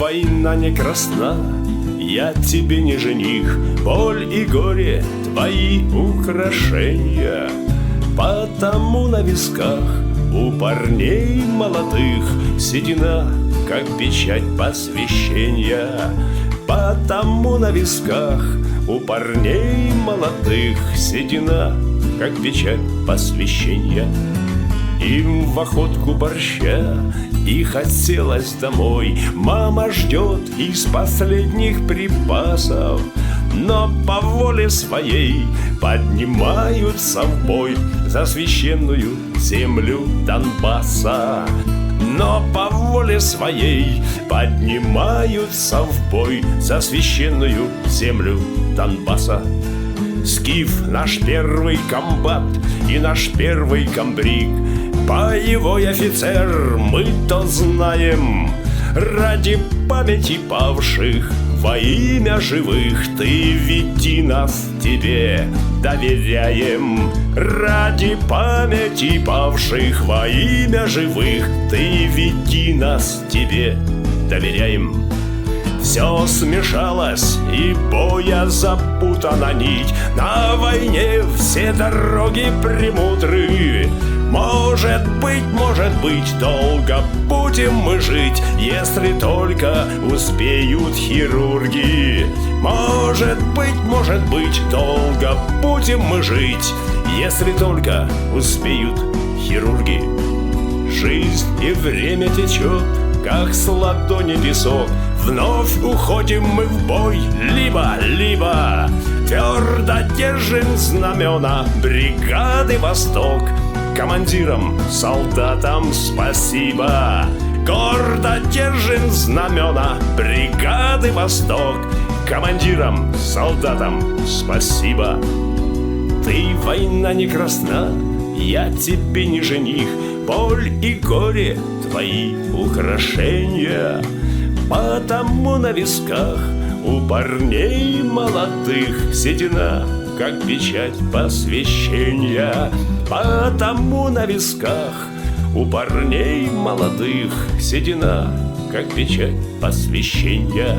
война не красна, я тебе не жених, боль и горе твои украшения. Потому на висках у парней молодых седина, как печать посвящения. Потому на висках у парней молодых седина, как печать посвящения. Им в охотку борща и хотелось домой. Мама ждет из последних припасов, но по воле своей поднимаются в бой за священную землю Донбасса. Но по воле своей поднимаются в бой за священную землю Донбасса. Скиф наш первый комбат и наш первый комбриг, боевой офицер, мы то знаем. Ради памяти павших, во имя живых, ты веди нас тебе доверяем. Ради памяти павших, во имя живых, ты веди нас тебе доверяем. Все смешалось, и боя запутана нить. На войне все дороги премудры. Может быть, долго будем мы жить, если только успеют хирурги. Может быть, долго будем мы жить, если только успеют хирурги. Жизнь и время течет, как с ладони песок. Вновь уходим мы в бой, либо твердо держим знамена бригады «Восток». Командирам, солдатам спасибо. Гордо держим знамена бригады «Восток». Командирам, солдатам спасибо. Ты, война не красна, я тебе не жених, боль и горе твои украшения. Потому на висках у парней молодых седина, как печать посвящения. Потому на висках у парней молодых седина, как печать посвящения.